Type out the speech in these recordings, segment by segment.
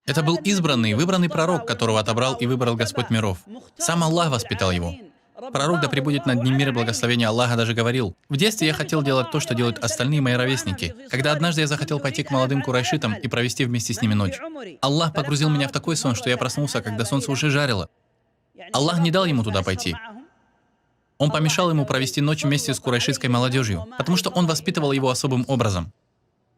Это был избранный, выбранный пророк, которого отобрал и выбрал Господь миров. Сам Аллах воспитал его. Пророк, да пребудет над ним мир и благословение Аллаха, даже говорил: «В детстве я хотел делать то, что делают остальные мои ровесники. Когда однажды я захотел пойти к молодым курайшитам и провести вместе с ними ночь. Аллах погрузил меня в такой сон, что я проснулся, когда солнце уже жарило. Аллах не дал ему туда пойти. Он помешал ему провести ночь вместе с курайшитской молодежью, потому что он воспитывал его особым образом».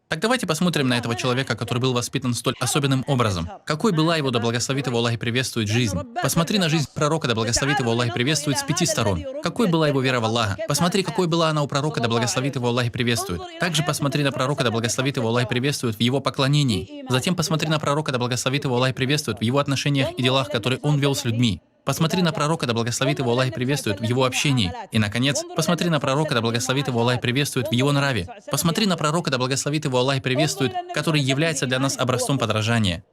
Так давайте посмотрим на этого человека, который был воспитан столь особенным образом. Какой была его, да благословит его Аллах и приветствует, жизнь? Посмотри на жизнь пророка, да благословит его Аллах и приветствует, с 5 сторон. Какой была его вера в Аллаха? Посмотри, какой была она у пророка, да благословит его Аллах и приветствует. Также посмотри на пророка, да благословит его Аллах и приветствует, в его поклонении. Затем посмотри на пророка, да благословит его Аллах и приветствует, в его отношениях и делах, которые он вел с людьми. Посмотри на пророка, да благословит его Аллах и приветствует, в его общении. И, наконец, посмотри на пророка, да благословит его Аллах и приветствует, в его нраве. Посмотри на пророка, да благословит его Аллах и приветствует, который является для нас образцом подражания.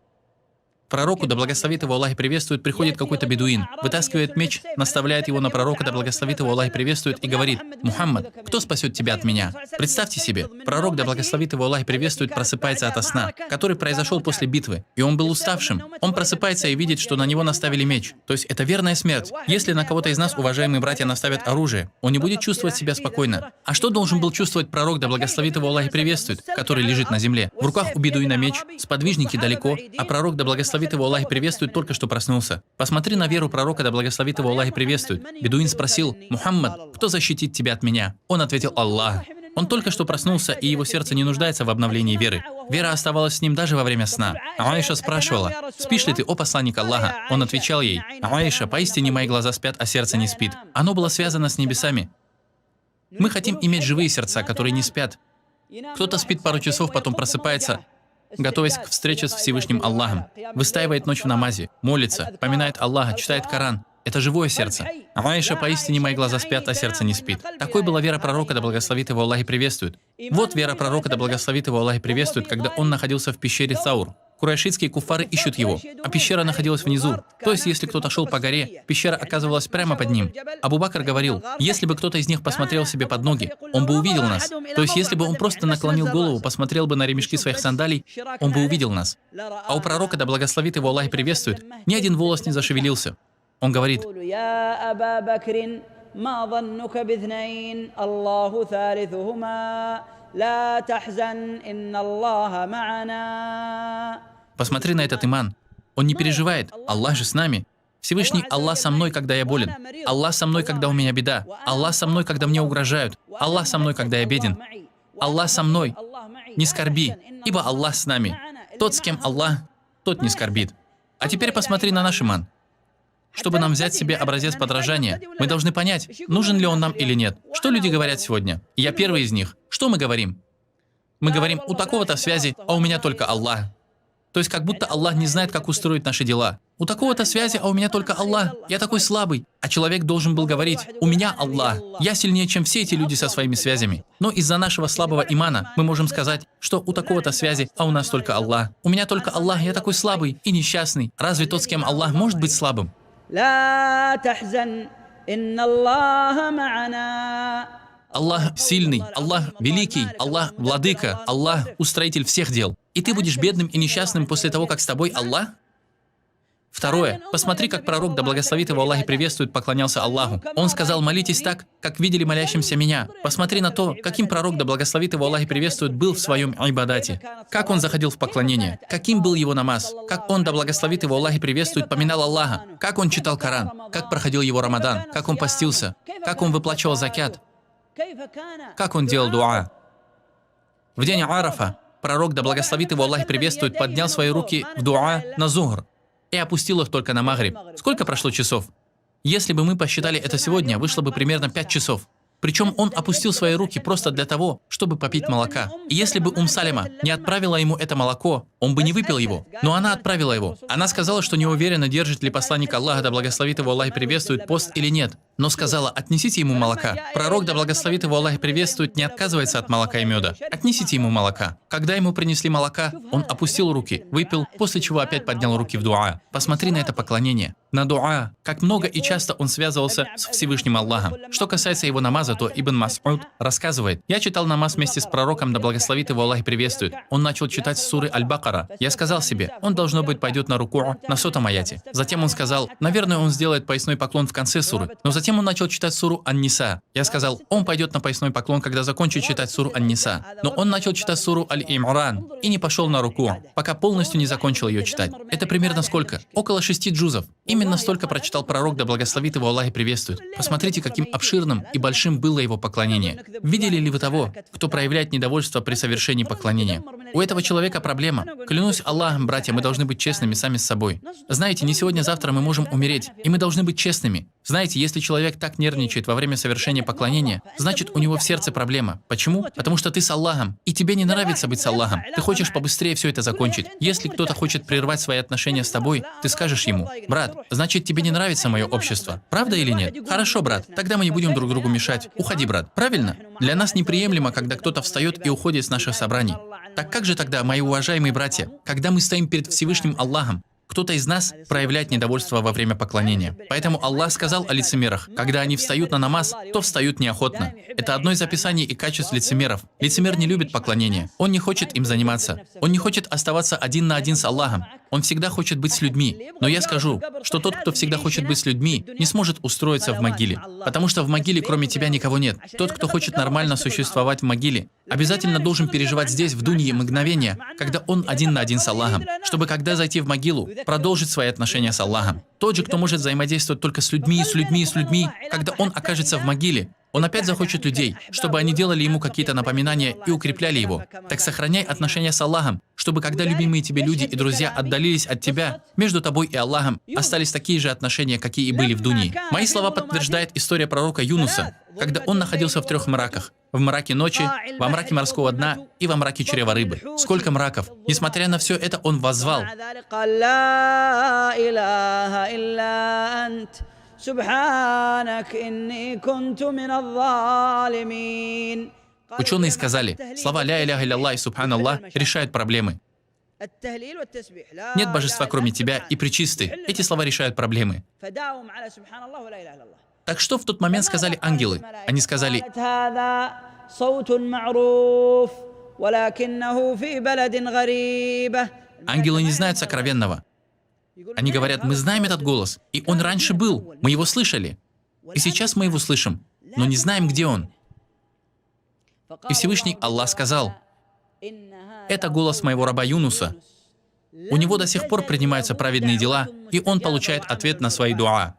Пророку, да благословит его Аллах и приветствует, приходит какой-то бедуин, вытаскивает меч, наставляет его на пророка, да благословит его Аллах и приветствует, и говорит: «Мухаммад, кто спасет тебя от меня?» Представьте себе, пророк, да благословит его Аллах и приветствует, просыпается ото сна, который произошел после битвы, и он был уставшим. Он просыпается и видит, что на него наставили меч. То есть это верная смерть. Если на кого-то из нас, уважаемые братья, наставят оружие, он не будет чувствовать себя спокойно. А что должен был чувствовать пророк, да благословит его Аллах и приветствует, который лежит на земле? В руках у бедуина меч, сподвижники далеко, а пророк, да благословит его Аллах и приветствует, только что проснулся. Посмотри на веру пророка, да благословит его Аллах и приветствует. Бедуин спросил: «Мухаммад, кто защитит тебя от меня?» Он ответил: «Аллах». Он только что проснулся, и его сердце не нуждается в обновлении веры. Вера оставалась с ним даже во время сна. Аиша спрашивала: «Спишь ли ты, о посланник Аллаха?» Он отвечал ей: «Аиша, поистине мои глаза спят, а сердце не спит». Оно было связано с небесами. Мы хотим иметь живые сердца, которые не спят. Кто-то спит пару часов, потом просыпается, готовясь к встрече с Всевышним Аллахом, выстаивает ночь в намазе, молится, поминает Аллаха, читает Коран. Это живое сердце. Аиша, поистине мои глаза спят, а сердце не спит. Такой была вера пророка, да благословит его Аллах и приветствует. Вот вера пророка, да благословит его Аллах и приветствует, когда он находился в пещере Саур. Курайшитские куффары ищут его, а пещера находилась внизу. То есть, если кто-то шел по горе, пещера оказывалась прямо под ним. Абу Бакр говорил: если бы кто-то из них посмотрел себе под ноги, он бы увидел нас. То есть, если бы он просто наклонил голову, посмотрел бы на ремешки своих сандалий, он бы увидел нас. А у пророка, да благословит его Аллах и приветствует, ни один волос не зашевелился. Он говорит: «Посмотри на этот иман. Он не переживает. Аллах же с нами. Всевышний Аллах со мной, когда я болен. Аллах со мной, когда у меня беда. Аллах со мной, когда мне угрожают. Аллах со мной, когда я беден. Аллах со мной. Не скорби, ибо Аллах с нами. Тот, с кем Аллах, тот не скорбит». А теперь посмотри на наш иман. Чтобы нам взять себе образец подражания, мы должны понять, нужен ли он нам или нет. Что люди говорят сегодня? Я первый из них. Что мы говорим? Мы говорим: у такого-то связи, а у меня только Аллах. То есть как будто Аллах не знает, как устроить наши дела. У такого-то связи, а у меня только Аллах. Я такой слабый. А человек должен был говорить: у меня Аллах. Я сильнее, чем все эти люди со своими связями. Но из-за нашего слабого имана мы можем сказать, что у такого-то связи, а у нас только Аллах. У меня только Аллах, я такой слабый и несчастный. Разве тот, с кем Аллах, может быть слабым? Аллах сильный, Аллах великий, Аллах владыка, Аллах устроитель всех дел. И ты будешь бедным и несчастным после того, как с тобой Аллах? Второе. Посмотри, как пророк, да благословит его Аллах и приветствует, поклонялся Аллаху. Он сказал: молитесь так, как видели молящимся меня. Посмотри на то, каким пророк, да благословит его Аллах и приветствует, был в своем ибадате. Как он заходил в поклонение, каким был его намаз, как он, да благословит его Аллах и приветствует, поминал Аллаха, как он читал Коран, как проходил его Рамадан, как он постился, как он выплачивал закят, как он делал дуа. В день Арафа пророк, да благословит его Аллах и приветствует, поднял свои руки в дуа на зухр и опустил их только на магриб. Сколько прошло часов? Если бы мы посчитали это сегодня, вышло бы примерно 5 часов. Причем он опустил свои руки просто для того, чтобы попить молока. И если бы Салема не отправила ему это молоко, он бы не выпил его. Но она отправила его. Она сказала, что не уверена, держит ли посланник Аллаха, да благословит его Аллах и приветствует, пост или нет. Но сказала: отнесите ему молока. Пророк, да благословит его Аллах и приветствует, не отказывается от молока и меда. Отнесите ему молока. Когда ему принесли молока, он опустил руки, выпил, после чего опять поднял руки в дуа. Посмотри на это поклонение. На дуа. Как много и часто он связывался с Всевышним Аллахом. Что касается его намаза, то Ибн Мас'уд рассказывает: я читал намаз вместе с пророком, да благословит его Аллах и приветствует. Он начал читать суры Аль-Бакара. Аль-Бакара. Я сказал себе, он, должно быть, пойдет на руку на 100-м аяте. Затем он сказал, наверное, он сделает поясной поклон в конце суры. Но затем он начал читать суру Ан-Ниса. Я сказал, он пойдет на поясной поклон, когда закончит читать суру Ан-Ниса. Но он начал читать суру Аль-Имран и не пошел на руку, пока полностью не закончил ее читать. Это примерно сколько? Около 6 джузов. Именно столько прочитал пророк, да благословит его Аллах и приветствует. Посмотрите, каким обширным и большим было его поклонение. Видели ли вы того, кто проявляет недовольство при совершении поклонения? У этого человека проблема. Клянусь Аллахом, братья, мы должны быть честными сами с собой. Знаете, не сегодня-завтра мы можем умереть, и мы должны быть честными. Знаете, если человек так нервничает во время совершения поклонения, значит, у него в сердце проблема. Почему? Потому что ты с Аллахом, и тебе не нравится быть с Аллахом. Ты хочешь побыстрее все это закончить. Если кто-то хочет прервать свои отношения с тобой, ты скажешь ему, брат, значит, тебе не нравится мое общество. Правда или нет? Хорошо, брат, тогда мы не будем друг другу мешать. Уходи, брат. Правильно? Для нас неприемлемо, когда кто-то встает и уходит с наших собраний. Так как же тогда, мои уважаемые братья, когда мы стоим перед Всевышним Аллахом, кто-то из нас проявляет недовольство во время поклонения. Поэтому Аллах сказал о лицемерах, когда они встают на намаз, то встают неохотно. Это одно из описаний и качеств лицемеров. Лицемер не любит поклонения. Он не хочет им заниматься. Он не хочет оставаться один на один с Аллахом. Он всегда хочет быть с людьми. Но я скажу, что тот, кто всегда хочет быть с людьми, не сможет устроиться в могиле. Потому что в могиле кроме тебя никого нет. Тот, кто хочет нормально существовать в могиле, обязательно должен переживать здесь, в дунье, мгновения, когда он один на один с Аллахом, чтобы когда зайти в могилу, продолжить свои отношения с Аллахом. Тот же, кто может взаимодействовать только с людьми, когда он окажется в могиле, он опять захочет людей, чтобы они делали ему какие-то напоминания и укрепляли его. Так сохраняй отношения с Аллахом, чтобы когда любимые тебе люди и друзья отдалились от тебя, между тобой и Аллахом остались такие же отношения, какие и были в дуньи. Мои слова подтверждает история пророка Юнуса, когда он находился в 3 мраках. В мраке ночи, во мраке морского дна и во мраке чрева рыбы. Сколько мраков! Несмотря на все это, он воззвал. Ученые сказали, слова «Ля иляха илля и Субханаллах» решают проблемы. Нет божества, кроме тебя, и пречисты. Эти слова решают проблемы. Так что в тот момент сказали ангелы? Они сказали, ангелы не знают сокровенного. Они говорят, мы знаем этот голос, и он раньше был, мы его слышали. И сейчас мы его слышим, но не знаем, где он. И Всевышний Аллах сказал, это голос моего раба Юнуса. У него до сих пор принимаются праведные дела, и он получает ответ на свои дуа.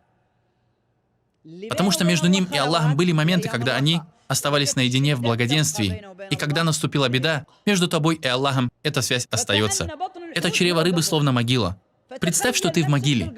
Потому что между ним и Аллахом были моменты, когда они оставались наедине в благоденствии, и когда наступила беда, между тобой и Аллахом эта связь остается. Это чрево рыбы словно могила. Представь, что ты в могиле.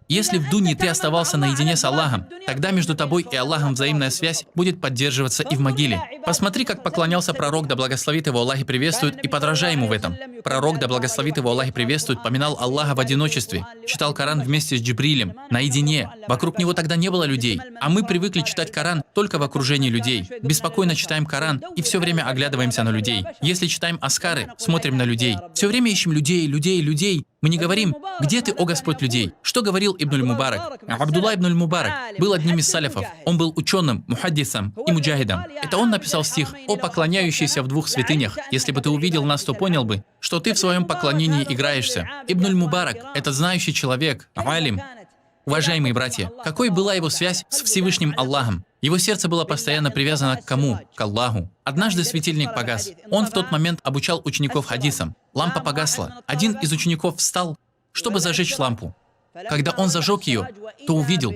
Если в дунье ты оставался наедине с Аллахом, тогда между тобой и Аллахом взаимная связь будет поддерживаться и в могиле. Посмотри, как поклонялся пророк, да благословит его Аллах и приветствует, и подражай ему в этом. Пророк, да благословит его Аллах и приветствует, поминал Аллаха в одиночестве, читал Коран вместе с Джибрилем, наедине. Вокруг него тогда не было людей, а мы привыкли читать Коран только в окружении людей. Беспокойно читаем Коран и все время оглядываемся на людей. Если читаем аскары, смотрим на людей. Все время ищем людей. Мы не говорим, где ты, о Господь людей? Что говорил Ибн аль-Мубарак? Абдулла ибн аль-Мубарак был одним из саляфов. Он был ученым, мухаддисом и муджахидом. Это он написал стих о поклоняющейся в 2 святынях. Если бы ты увидел нас, то понял бы, что ты в своем поклонении играешься. Ибн аль-Мубарак – это знающий человек, алим. Уважаемые братья, какой была его связь с Всевышним Аллахом? Его сердце было постоянно привязано к кому? К Аллаху. Однажды светильник погас. Он в тот момент обучал учеников хадисам. Лампа погасла. Один из учеников встал, чтобы зажечь лампу. Когда он зажег ее, то увидел,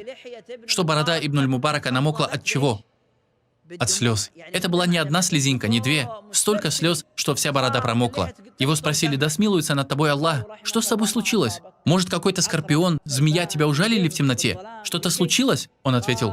что борода Ибн аль-Мубарака намокла от чего? От слез. Это была не одна слезинка, не 2. Столько слез, что вся борода промокла. Его спросили, да смилуется над тобой Аллах. Что с тобой случилось? Может, какой-то скорпион, змея тебя ужалили в темноте? Что-то случилось? Он ответил.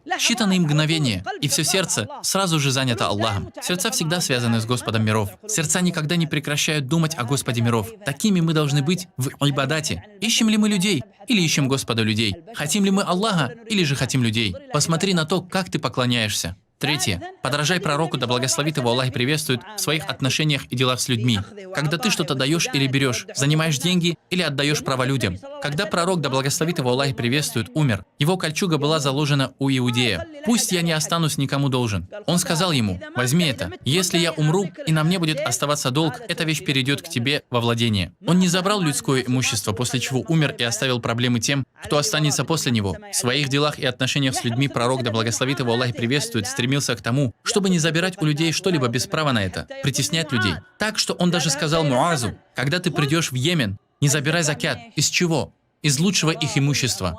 Считанные мгновения, и все сердце сразу же занято Аллахом. Сердца всегда связаны с Господом миров. Сердца никогда не прекращают думать о Господе миров. Такими мы должны быть в ибадате. Ищем ли мы людей, или ищем Господа людей? Хотим ли мы Аллаха, или же хотим людей? Посмотри на то, как ты поклоняешься. 3. Подражай пророку, да благословит его Аллах и приветствует, в своих отношениях и делах с людьми. Когда ты что-то даешь или берешь, занимаешь деньги или отдаешь право людям. Когда пророк, да благословит его Аллах и приветствует, умер, его кольчуга была заложена у иудея. «Пусть я не останусь никому должен». Он сказал ему: «Возьми это. Если я умру, и на мне будет оставаться долг, эта вещь перейдет к тебе во владение». Он не забрал людское имущество, после чего умер и оставил проблемы тем, кто останется после него. В своих делах и отношениях с людьми пророк, да благословит его Аллах и приветствует, стремился к тому, чтобы не забирать у людей что-либо без права на это, притеснять людей. Так что он даже сказал Муазу: «Когда ты придешь в Йемен, не забирай закят». Из чего? Из лучшего их имущества.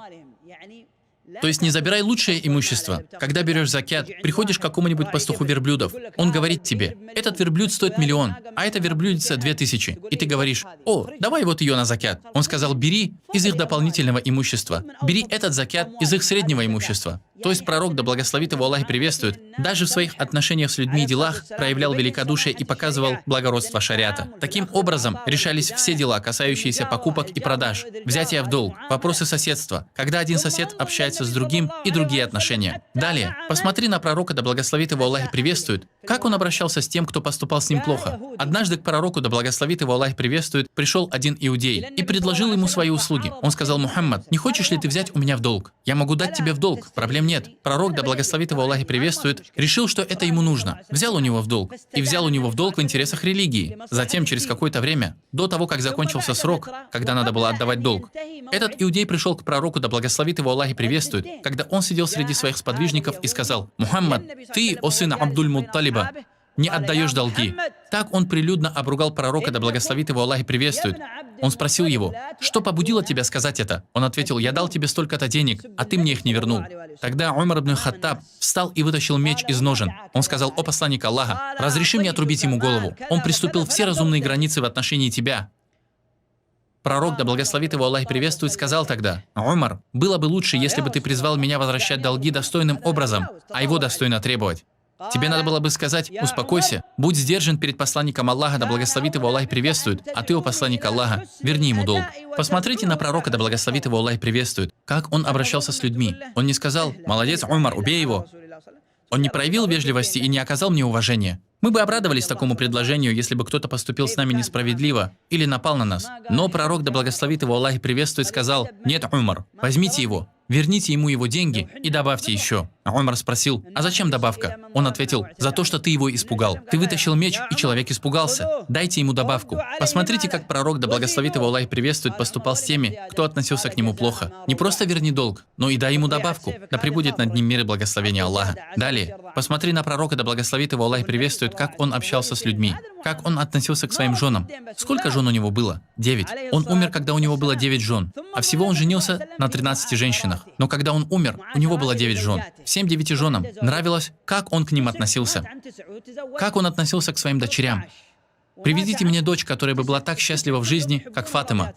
То есть не забирай лучшее имущество. Когда берешь закят, приходишь к какому-нибудь пастуху верблюдов. Он говорит тебе: этот верблюд стоит 1 000 000, а эта верблюдица 2000. И ты говоришь: «О, давай вот ее на закят». Он сказал: бери из их дополнительного имущества. Бери этот закят из их среднего имущества. То есть пророк, да благословит его Аллах и приветствует, даже в своих отношениях с людьми и делах проявлял великодушие и показывал благородство шариата. Таким образом решались все дела, касающиеся покупок и продаж, взятия в долг, вопросы соседства, когда один сосед общается с другим, и другие отношения. Далее, посмотри на пророка, да благословит его Аллах и приветствует, как он обращался с тем, кто поступал с ним плохо. Однажды к пророку, да благословит его Аллах и приветствует, пришел один иудей и предложил ему свои услуги. Он сказал: «Мухаммад, не хочешь ли ты взять у меня в долг? Я могу дать тебе в долг, проблем нет». Пророк, да благословит его Аллах и приветствует, решил, что это ему нужно. Взял у него в долг. И взял у него в долг в интересах религии. Затем, через какое-то время, до того, как закончился срок, когда надо было отдавать долг, этот иудей пришел к пророку, да благословит его Аллах и приветствует, когда он сидел среди своих сподвижников и сказал: «Мухаммад, ты, о сын Абдуль-Мутталиба, не отдаешь долги». Так он прилюдно обругал пророка, да благословит его Аллах и приветствует. Он спросил его: «Что побудило тебя сказать это?» Он ответил: «Я дал тебе столько-то денег, а ты мне их не вернул». Тогда Умар ибн Хаттаб встал и вытащил меч из ножен. Он сказал: «О посланник Аллаха, разреши мне отрубить ему голову. Он приступил все разумные границы в отношении тебя». Пророк, да благословит его Аллах и приветствует, сказал тогда: «Умар, было бы лучше, если бы ты призвал меня возвращать долги достойным образом, а его достойно требовать. Тебе надо было бы сказать: успокойся, будь сдержан перед посланником Аллаха, да благословит его Аллах и приветствует, а ты, о посланник Аллаха, верни ему долг». Посмотрите на пророка, да благословит его Аллах и приветствует, как он обращался с людьми. Он не сказал: «Молодец, Умар, убей его». Он не проявил вежливости и не оказал мне уважения. Мы бы обрадовались такому предложению, если бы кто-то поступил с нами несправедливо или напал на нас. Но пророк, да благословит его Аллах и приветствует, сказал: «Нет, Умар, возьмите его, верните ему его деньги и добавьте еще». А Умар спросил: «А зачем добавка?» Он ответил: «За то, что ты его испугал. Ты вытащил меч, и человек испугался. Дайте ему добавку». Посмотрите, как пророк, да благословит его Аллах и приветствует, поступал с теми, кто относился к нему плохо. Не просто верни долг, но и дай ему добавку. Да пребудет над ним мир и благословение Аллаха. Далее, посмотри на пророка, да благословит его Аллах и приветствует, как он общался с людьми, как он относился к своим женам. Сколько жен у него было? 9. Он умер, когда у него было 9 жен. А всего он женился на 13 женщинах. Но когда он умер, у него было 9 жен. Всем 9 женам нравилось, как он к ним относился. Как он относился к своим дочерям. Приведите мне дочь, которая бы была так счастлива в жизни, как Фатима.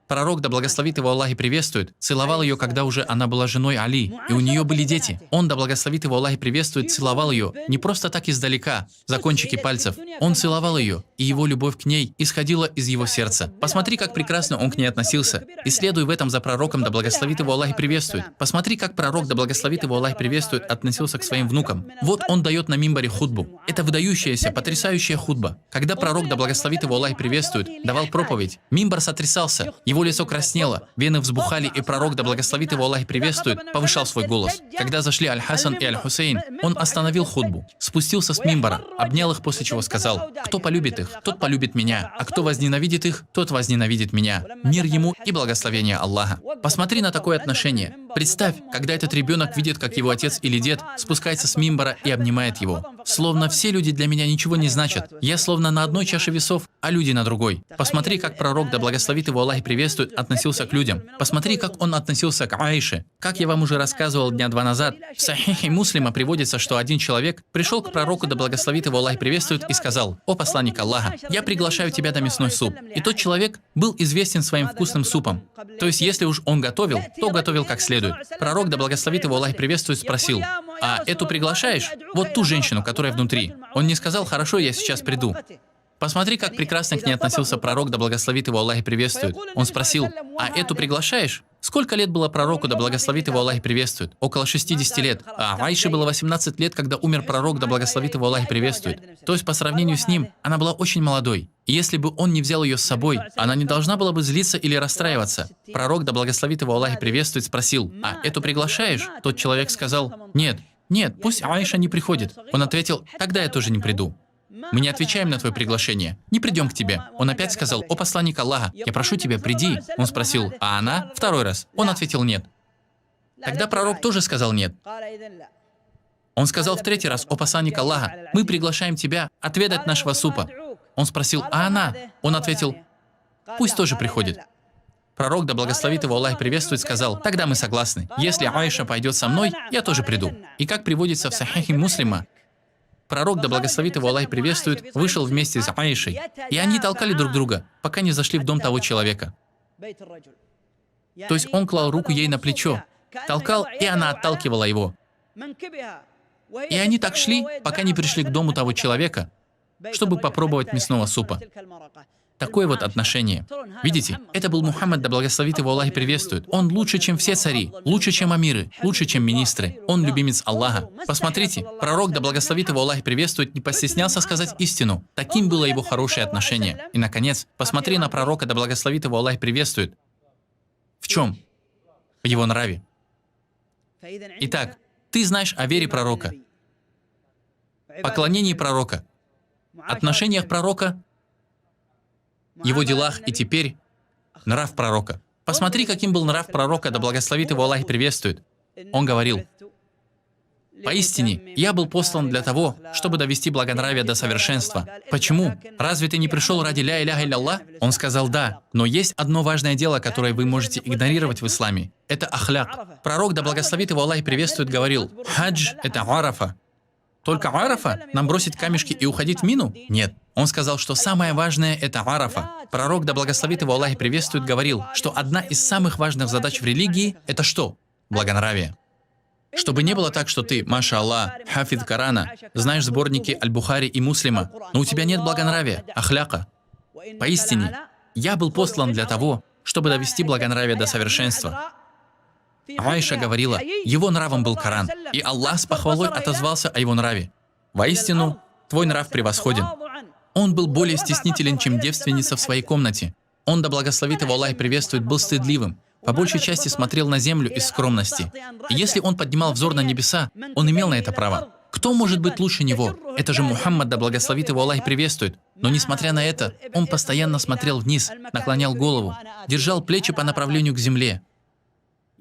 Пророк, да благословит его Аллах и приветствует, целовал ее, когда уже она была женой Али, и у нее были дети. Он, да благословит его Аллах и приветствует, целовал ее не просто так издалека, за кончики пальцев. Он целовал ее, и его любовь к ней исходила из его сердца. Посмотри, как прекрасно он к ней относился. И следуй в этом за пророком, да благословит его Аллах и приветствует. Посмотри, как пророк, да благословит его Аллах и приветствует, относился к своим внукам. Вот он дает на мимбаре хутбу. Это выдающаяся, потрясающая хутба. Когда пророк, да благословит его Аллах и приветствует, давал проповедь, мимбар сотрясался, его лицо краснело, вены взбухали, и пророк, да благословит его Аллах и приветствует, повышал свой голос. Когда зашли Аль-Хасан и Аль-Хусейн, он остановил хутбу, спустился с мимбара, обнял их, после чего сказал: «Кто полюбит их, тот полюбит меня, а кто возненавидит их, тот возненавидит меня. Мир ему и благословение Аллаха». Посмотри на такое отношение. Представь, когда этот ребенок видит, как его отец или дед спускается с мимбара и обнимает его. Словно все люди для меня ничего не значат. Я словно на одной чаше весов, а люди на другой. Посмотри, как пророк, да благословит его Аллах и приветствует, относился к людям. Посмотри, как он относился к Аише. Как я вам уже рассказывал дня 2 назад, в Сахихе Муслима приводится, что один человек пришел к пророку, да благословит его Аллах и приветствует, и сказал: «О посланник Аллаха, я приглашаю тебя на мясной суп». И тот человек был известен своим вкусным супом. То есть, если уж он готовил, то готовил как следует. Пророк, да благословит его Аллах и приветствует, спросил: «А эту приглашаешь? Вот ту женщину, которая внутри». Он не сказал: «Хорошо, я сейчас приду». Посмотри, как прекрасно к ней относился пророк, да благословит его Аллах и приветствует. Он спросил: «А эту приглашаешь?» Сколько лет было пророку, да благословит его Аллах и приветствует? Около 60 лет. А Айше было 18 лет, когда умер пророк, да благословит его Аллах и приветствует. То есть по сравнению с ним, она была очень молодой. И если бы он не взял ее с собой, она не должна была бы злиться или расстраиваться. Пророк, да благословит его Аллах и приветствует, спросил: «А эту приглашаешь?» Тот человек сказал: «Нет, нет, пусть Айша не приходит». Он ответил: «Тогда я тоже не приду. Мы не отвечаем на твое приглашение. Не придем к тебе». Он опять сказал: «О посланник Аллаха, я прошу тебя, приди». Он спросил: «А она?» Второй раз. Он ответил: «Нет». Тогда пророк тоже сказал: «Нет». Он сказал в третий раз: «О посланник Аллаха, мы приглашаем тебя отведать нашего супа». Он спросил: «А она?» Он ответил: «Пусть тоже приходит». Пророк, да благословит его Аллах и приветствует, сказал: «Тогда мы согласны. Если Айша пойдет со мной, я тоже приду». И как приводится в Сахихе Муслима, пророк, да благословит его Аллах и приветствует, вышел вместе с Аишей, и они толкали друг друга, пока не зашли в дом того человека. То есть он клал руку ей на плечо, толкал, и она отталкивала его. И они так шли, пока не пришли к дому того человека, чтобы попробовать мясного супа. Такое вот отношение. Видите, это был Мухаммад, да благословит его Аллах и приветствует. Он лучше, чем все цари, лучше, чем амиры, лучше, чем министры. Он любимец Аллаха. Посмотрите, пророк, да благословит его Аллах и приветствует, не постеснялся сказать истину. Таким было его хорошее отношение. И, наконец, посмотри на пророка, да благословит его Аллах и приветствует. В чем? В его нраве. Итак, ты знаешь о вере пророка, поклонении пророка, отношениях пророка, его делах и теперь нрав пророка. Посмотри, каким был нрав пророка, да благословит его Аллах и приветствует. Он говорил: «Поистине, я был послан для того, чтобы довести благонравие до совершенства». Почему? Разве ты не пришел ради ля иляха илля-Аллах? Он сказал: «Да, но есть одно важное дело, которое вы можете игнорировать в исламе. Это ахляк». Пророк, да благословит его Аллах и приветствует, говорил: «Хадж — это арафа». Только арафа? Нам бросить камешки и уходить в мину? Нет. Он сказал, что самое важное — это арафа. Пророк, да благословит его Аллах и приветствует, говорил, что одна из самых важных задач в религии — это что? Благонравие. Чтобы не было так, что ты, маша Аллах, хафид Корана, знаешь сборники Аль-Бухари и Муслима, но у тебя нет благонравия, ахляка. Поистине, я был послан для того, чтобы довести благонравие до совершенства. Айша говорила, его нравом был Коран, и Аллах с похвалой отозвался о его нраве. Воистину, твой нрав превосходен. Он был более стеснителен, чем девственница в своей комнате. Он, да благословит его Аллах и приветствует, был стыдливым. По большей части смотрел на землю из скромности. И если он поднимал взор на небеса, он имел на это право. Кто может быть лучше него? Это же Мухаммад, да благословит его Аллах и приветствует. Но несмотря на это, он постоянно смотрел вниз, наклонял голову, держал плечи по направлению к земле.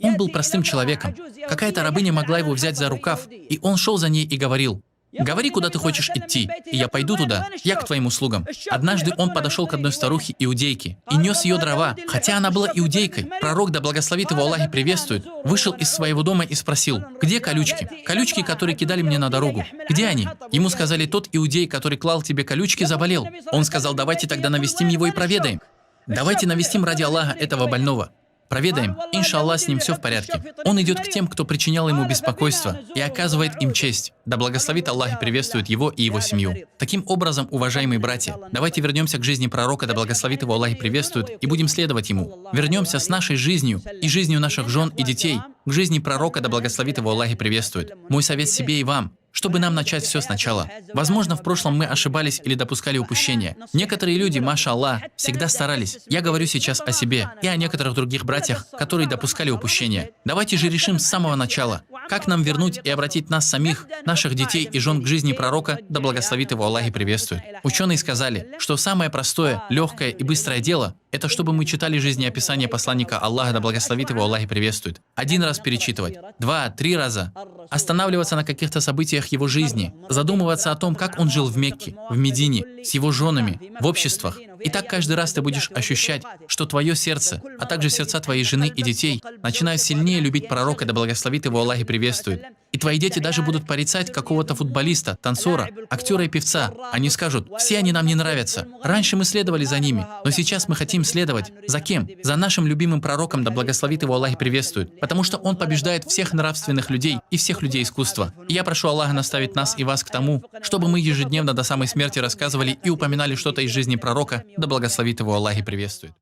Он был простым человеком. Какая-то рабыня могла его взять за рукав, и он шел за ней и говорил: «Говори, куда ты хочешь идти, и я пойду туда, я к твоим услугам». Однажды он подошел к одной старухе иудейке и нес ее дрова, хотя она была иудейкой. Пророк, да благословит его Аллах и приветствует, вышел из своего дома и спросил: «Где колючки? Колючки, которые кидали мне на дорогу. Где они?» Ему сказали: «Тот иудей, который клал тебе колючки, заболел». Он сказал: «Давайте тогда навестим его и проведаем. Давайте навестим ради Аллаха этого больного. Проведаем, иншаллах, с ним все в порядке». Он идет к тем, кто причинял ему беспокойство, и оказывает им честь. Да благословит Аллах и приветствует его и его семью. Таким образом, уважаемые братья, давайте вернемся к жизни пророка, да благословит его Аллах и приветствует, и будем следовать ему. Вернемся с нашей жизнью и жизнью наших жен и детей к жизни пророка, да благословит его Аллах и приветствует. Мой совет себе и вам, чтобы нам начать все сначала. Возможно, в прошлом мы ошибались или допускали упущения. Некоторые люди, маша Аллах, всегда старались. Я говорю сейчас о себе и о некоторых других братьях, которые допускали упущения. Давайте же решим с самого начала, как нам вернуть и обратить нас самих, наших детей и жен к жизни пророка, да благословит его Аллах и приветствует. Ученые сказали, что самое простое, легкое и быстрое дело — это чтобы мы читали жизнеописание посланника Аллаха, да благословит его Аллах и приветствует. 1 раз перечитывать, 2-3 раза. Останавливаться на каких-то событиях его жизни, задумываться о том, как он жил в Мекке, в Медине, с его женами, в обществах, И так каждый раз ты будешь ощущать, что твое сердце, а также сердца твоей жены и детей начинают сильнее любить пророка, да благословит его Аллах и приветствует. И твои дети даже будут порицать какого-то футболиста, танцора, актера и певца. Они скажут: все они нам не нравятся. Раньше мы следовали за ними, но сейчас мы хотим следовать. За кем? За нашим любимым пророком, да благословит его Аллах и приветствует. Потому что он побеждает всех нравственных людей и всех людей искусства. И я прошу Аллаха наставить нас и вас к тому, чтобы мы ежедневно до самой смерти рассказывали и упоминали что-то из жизни пророка, да благословит его Аллах и приветствует.